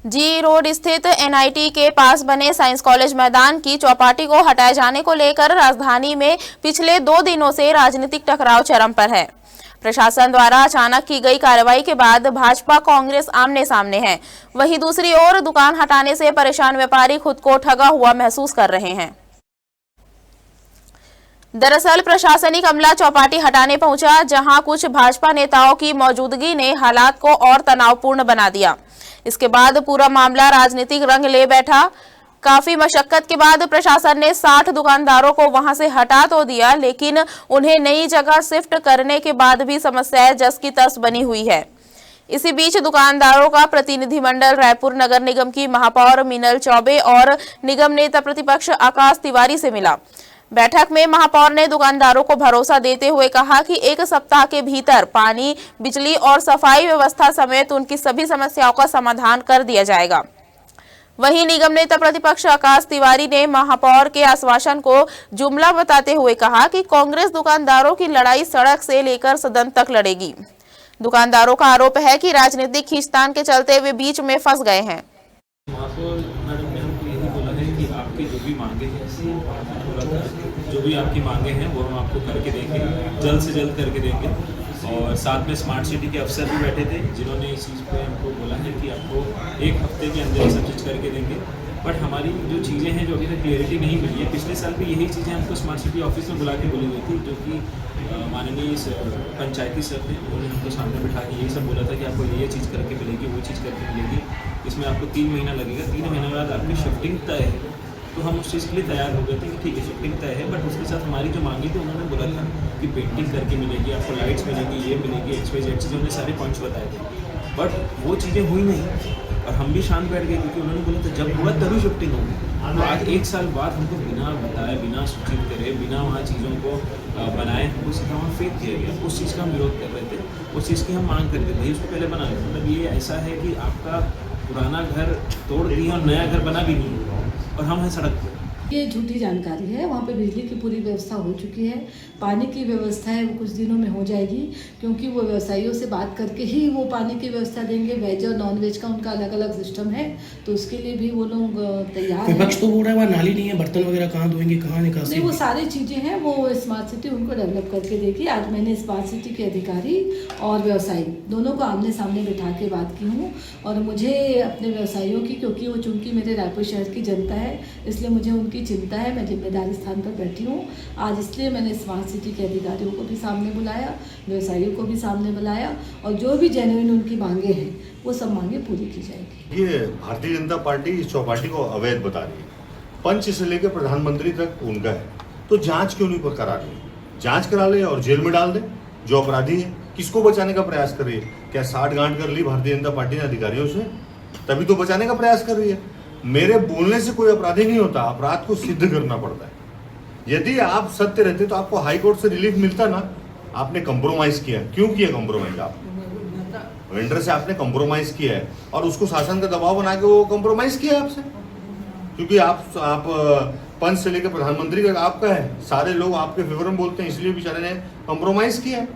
जी road स्थित NIT के पास बने साइंस कॉलेज मैदान की चौपाटी को हटाए जाने को लेकर राजधानी में पिछले 2 दिनों से राजनीतिक टकराव चरम पर है। प्रशासन द्वारा अचानक की गई कार्रवाई के बाद भाजपा कांग्रेस आमने सामने है। वहीं दूसरी ओर दुकान हटाने से परेशान व्यापारी खुद को ठगा हुआ महसूस कर रहे हैं। दरअसल प्रशासनिक अमला चौपाटी हटाने पहुंचा, जहां कुछ भाजपा नेताओं की मौजूदगी ने हालात को और तनावपूर्ण बना दिया। इसके बाद पूरा मामला राजनीतिक रंग ले बैठा। काफी मशक्कत के बाद प्रशासन ने 60 दुकानदारों को वहां से हटा तो दिया, लेकिन उन्हें नई जगह शिफ्ट करने के बाद भी समस्याएं जस की तस बनी हुई है। इसी बीच दुकानदारों का प्रतिनिधिमंडल रायपुर नगर निगम की महापौर मीनल चौबे और निगम नेता प्रतिपक्ष आकाश तिवारी से मिला। बैठक में महापौर ने दुकानदारों को भरोसा देते हुए कहा कि 1 सप्ताह के भीतर पानी, बिजली और सफाई व्यवस्था समेत उनकी सभी समस्याओं का समाधान कर दिया जाएगा। वहीं निगम नेता प्रतिपक्ष आकाश तिवारी ने महापौर के आश्वासन को जुमला बताते हुए कहा कि कांग्रेस दुकानदारों की लड़ाई सड़क से लेकर सदन तक लड़ेगी। दुकानदारों का आरोप है कि राजनीतिक खींचतान के चलते वे बीच में फंस गए हैं। जो भी आपकी मांगे हैं वो हम आपको करके देंगे, जल्द से जल्द करके देंगे। और साथ में स्मार्ट सिटी के अफसर भी बैठे थे, जिन्होंने इस चीज़ पे हमको बोला है कि आपको 1 हफ्ते के अंदर सब चीज़ करके देंगे। बट हमारी जो चीज़ें हैं जो अभी तक क्लियरिटी नहीं मिली है, पिछले साल भी यही चीज़ें हमको स्मार्ट सिटी ऑफिस में बुला के बोली गई थी, जो कि माननीय पंचायती सर ने उन्होंने हमको सामने बिठा के यही सब बोला था कि आपको ये चीज़ करके मिलेगी, वो चीज़ करके मिलेगी, इसमें आपको 3 महीना लगेगा, 3 महीने बाद आपकी शिफ्टिंग तय है। तो हम उस चीज़ के लिए तैयार हो गए थे कि ठीक है शिफ्टिंग तय है, बट उसके साथ हमारी जो मांगी थी उन्होंने बोला था कि पेंटिंग करके मिलेगी, आपको लाइट्स मिलेगी, ये मिलेगी, XYZ चीज़ें उन्होंने सारे पॉइंट्स बताए थे। बट वो चीज़ें हुई नहीं और हम भी शांत बैठ गए, क्योंकि उन्होंने बोला था जब हुआ तभी शिफ्टिंग होगी। तो आज 1 साल बाद हमको बिना बताए, बिना सूचित करे, बिना वहाँ चीज़ों को बनाए हमको सीधा वहाँ फेंक दिया गया। उस चीज़ का हम विरोध कर रहे थे, उस चीज़ की हम मांग करते थे, उसको पहले बना लेते। मतलब ये ऐसा है कि आपका पुराना घर तोड़ दिए और नया घर बना भी नहीं और हम हैं सड़क पर। ये झूठी जानकारी है। वहाँ पे बिजली की पूरी व्यवस्था हो चुकी है, पानी की व्यवस्था है वो कुछ दिनों में हो जाएगी, क्योंकि वो व्यवसायियों से बात करके ही वो पानी की व्यवस्था देंगे। वेज और नॉन वेज का उनका अलग अलग सिस्टम है, तो उसके लिए भी वो लोग तैयार हैं। विपक्ष तो बोल रहा है वहाँ नाली नहीं है, बर्तन वगैरह कहाँ धोएंगे, कहाँ निकासी? नहीं, वो सारी चीज़ें हैं, वो स्मार्ट सिटी उनको डेवलप करके देगी। आज मैंने स्मार्ट सिटी के अधिकारी और व्यवसायी दोनों को आमने सामने बिठा के बात की हूँ, और मुझे अपने व्यवसायियों की, क्योंकि वो चूँकि मेरे रायपुर शहर की जनता है, इसलिए मुझे उनकी चिंता है। मैं जिम्मेदारी स्थान पर बैठी हूँ आज, इसलिए मैंने स्मार्ट सिटी के अधिकारियों को भी सामने बुलाया, व्यवसायियों को भी सामने बुलाया, और जो भी जेन्युइन उनकी मांगे हैं वो सब मांगे पूरी की जाएगी। ये भारतीय जनता पार्टी इस चौपाटी को अवैध बता रही है। पंच से लेकर प्रधानमंत्री तक उनका है, तो जांच क्यों नहीं करा रही? जांच करा ले और जेल में डाल दे जो अपराधी है। किसको बचाने का प्रयास कर रही है? क्या साठ गांठ कर ली भारतीय जनता पार्टी ने अधिकारियों से? तभी तो बचाने का प्रयास कर रही है। मेरे बोलने से कोई अपराधी नहीं होता, अपराध को सिद्ध करना पड़ता है। यदि आप सत्य रहते तो आपको हाई कोर्ट से रिलीफ मिलता ना। आपने कंप्रोमाइज किया, क्यों किया कंप्रोमाइज? आप वेंडर से आपने कंप्रोमाइज किया है और उसको शासन का दबाव बना के वो कंप्रोमाइज किया आपसे, क्योंकि आप पंच से लेकर प्रधानमंत्री का आपका है, सारे लोग आपके फेवर में बोलते हैं, इसलिए बेचारे ने कंप्रोमाइज किया है।